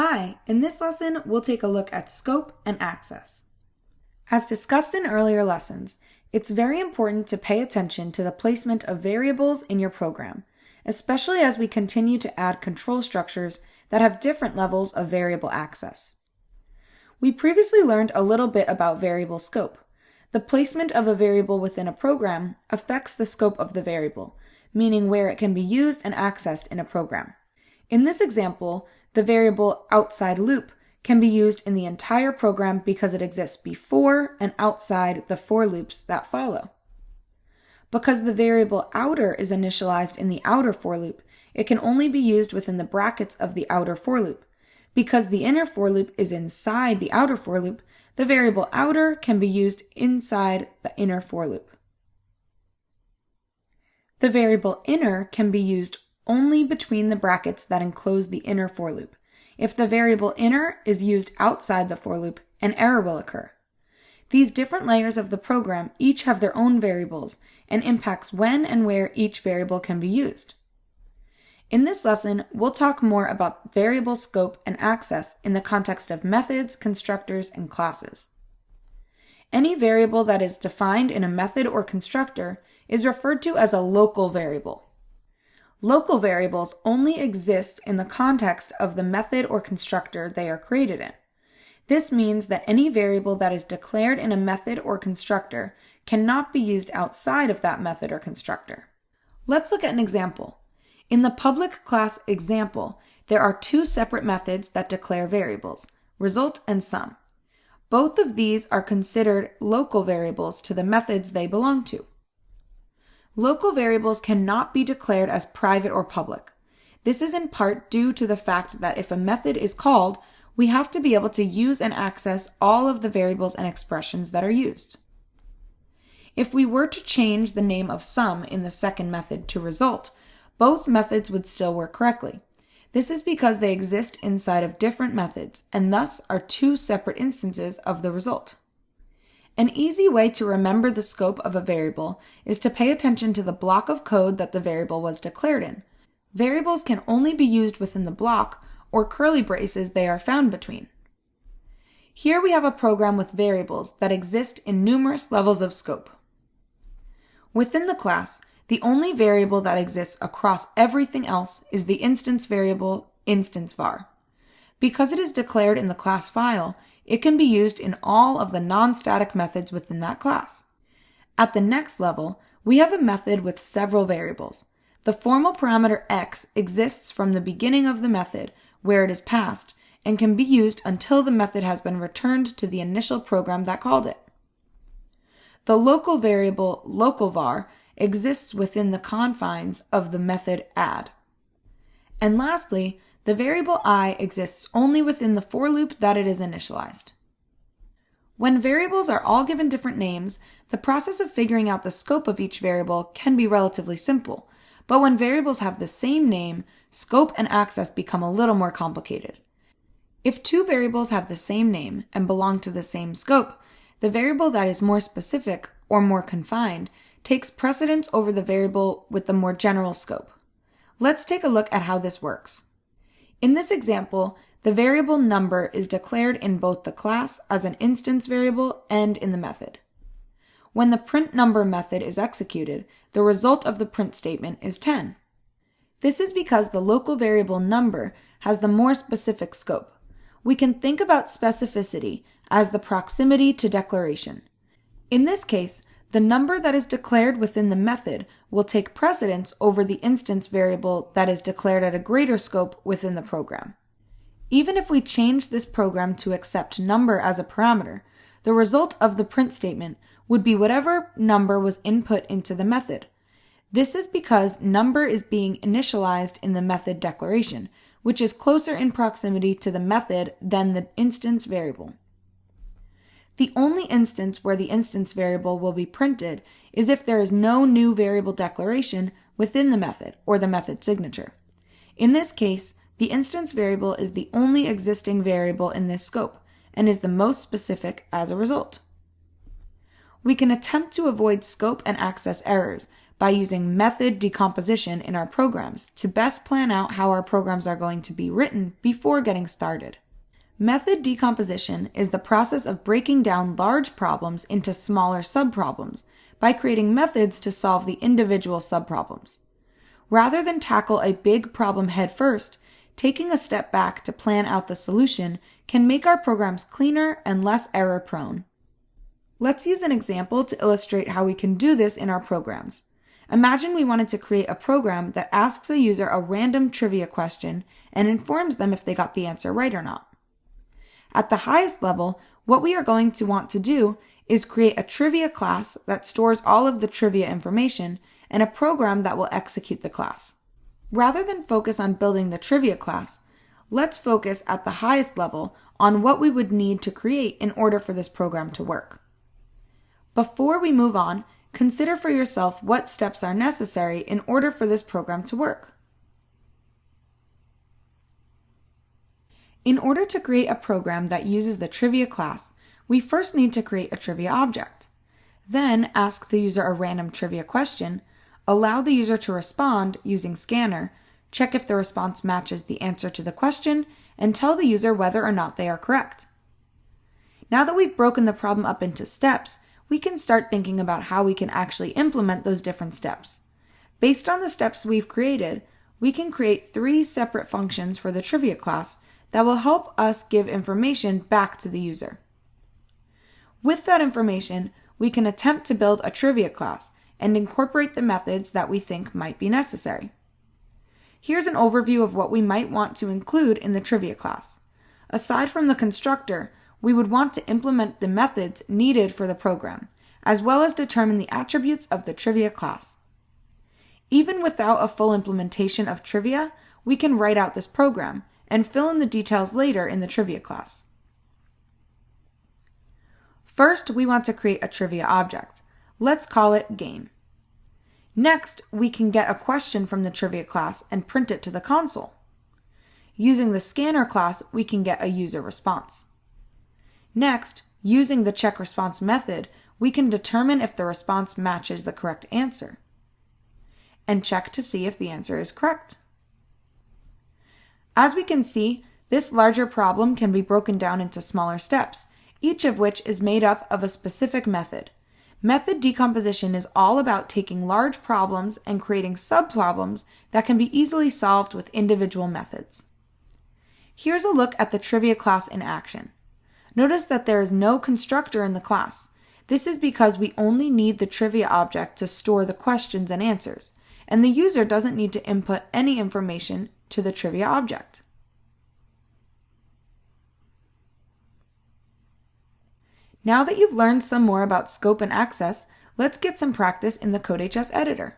Hi, in this lesson, we'll take a look at scope and access. As discussed in earlier lessons, it's very important to pay attention to the placement of variables in your program, especially as we continue to add control structures that have different levels of variable access. We previously learned a little bit about variable scope. The placement of a variable within a program affects the scope of the variable, meaning where it can be used and accessed in a program. In this example, the variable outside loop can be used in the entire program because it exists before and outside the for loops that follow. Because the variable outer is initialized in the outer for loop, it can only be used within the brackets of the outer for loop. Because the inner for loop is inside the outer for loop, the variable outer can be used inside the inner for loop. The variable inner can be used only between the brackets that enclose the inner for loop. If the variable inner is used outside the for loop, an error will occur. These different layers of the program each have their own variables and impacts when and where each variable can be used. In this lesson, we'll talk more about variable scope and access in the context of methods, constructors, and classes. Any variable that is defined in a method or constructor is referred to as a local variable. Local variables only exist in the context of the method or constructor they are created in. This means that any variable that is declared in a method or constructor cannot be used outside of that method or constructor. Let's look at an example. In the public class example, there are two separate methods that declare variables, result and sum. Both of these are considered local variables to the methods they belong to. Local variables cannot be declared as private or public. This is in part due to the fact that if a method is called, we have to be able to use and access all of the variables and expressions that are used. If we were to change the name of sum in the second method to result, both methods would still work correctly. This is because they exist inside of different methods and thus are two separate instances of the result. An easy way to remember the scope of a variable is to pay attention to the block of code that the variable was declared in. Variables can only be used within the block or curly braces they are found between. Here we have a program with variables that exist in numerous levels of scope. Within the class, the only variable that exists across everything else is the instance variable instance var. Because it is declared in the class file, it can be used in all of the non-static methods within that class. At the next level, we have a method with several variables. The formal parameter x exists from the beginning of the method, where it is passed, and can be used until the method has been returned to the initial program that called it. The local variable local var exists within the confines of the method add. And lastly, the variable I exists only within the for loop that it is initialized. When variables are all given different names, the process of figuring out the scope of each variable can be relatively simple, but when variables have the same name, scope and access become a little more complicated. If two variables have the same name and belong to the same scope, the variable that is more specific or more confined takes precedence over the variable with the more general scope. Let's take a look at how this works. In this example, the variable number is declared in both the class as an instance variable and in the method. When the print number method is executed, the result of the print statement is 10. This is because the local variable number has the more specific scope. We can think about specificity as the proximity to declaration. In this case, the number that is declared within the method will take precedence over the instance variable that is declared at a greater scope within the program. Even if we change this program to accept number as a parameter, the result of the print statement would be whatever number was input into the method. This is because number is being initialized in the method declaration, which is closer in proximity to the method than the instance variable. The only instance where the instance variable will be printed is if there is no new variable declaration within the method or the method signature. In this case, the instance variable is the only existing variable in this scope and is the most specific as a result. We can attempt to avoid scope and access errors by using method decomposition in our programs to best plan out how our programs are going to be written before getting started. Method decomposition is the process of breaking down large problems into smaller subproblems by creating methods to solve the individual subproblems. Rather than tackle a big problem head first, taking a step back to plan out the solution can make our programs cleaner and less error-prone. Let's use an example to illustrate how we can do this in our programs. Imagine we wanted to create a program that asks a user a random trivia question and informs them if they got the answer right or not. At the highest level, what we are going to want to do is create a trivia class that stores all of the trivia information and a program that will execute the class. Rather than focus on building the trivia class, let's focus at the highest level on what we would need to create in order for this program to work. Before we move on, consider for yourself what steps are necessary in order for this program to work. In order to create a program that uses the trivia class, we first need to create a trivia object. Then ask the user a random trivia question, allow the user to respond using Scanner, check if the response matches the answer to the question, and tell the user whether or not they are correct. Now that we've broken the problem up into steps, we can start thinking about how we can actually implement those different steps. Based on the steps we've created, we can create 3 separate functions for the trivia class that will help us give information back to the user. With that information, we can attempt to build a trivia class and incorporate the methods that we think might be necessary. Here's an overview of what we might want to include in the trivia class. Aside from the constructor, we would want to implement the methods needed for the program, as well as determine the attributes of the trivia class. Even without a full implementation of trivia, we can write out this program and fill in the details later in the trivia class. First, we want to create a trivia object. Let's call it game. Next, we can get a question from the trivia class and print it to the console. Using the Scanner class, we can get a user response. Next, using the checkResponse method, we can determine if the response matches the correct answer, and check to see if the answer is correct. As we can see, this larger problem can be broken down into smaller steps, each of which is made up of a specific method. Method decomposition is all about taking large problems and creating subproblems that can be easily solved with individual methods. Here's a look at the trivia class in action. Notice that there is no constructor in the class. This is because we only need the trivia object to store the questions and answers, and the user doesn't need to input any information to the trivia object. Now that you've learned some more about scope and access, let's get some practice in the CodeHS editor.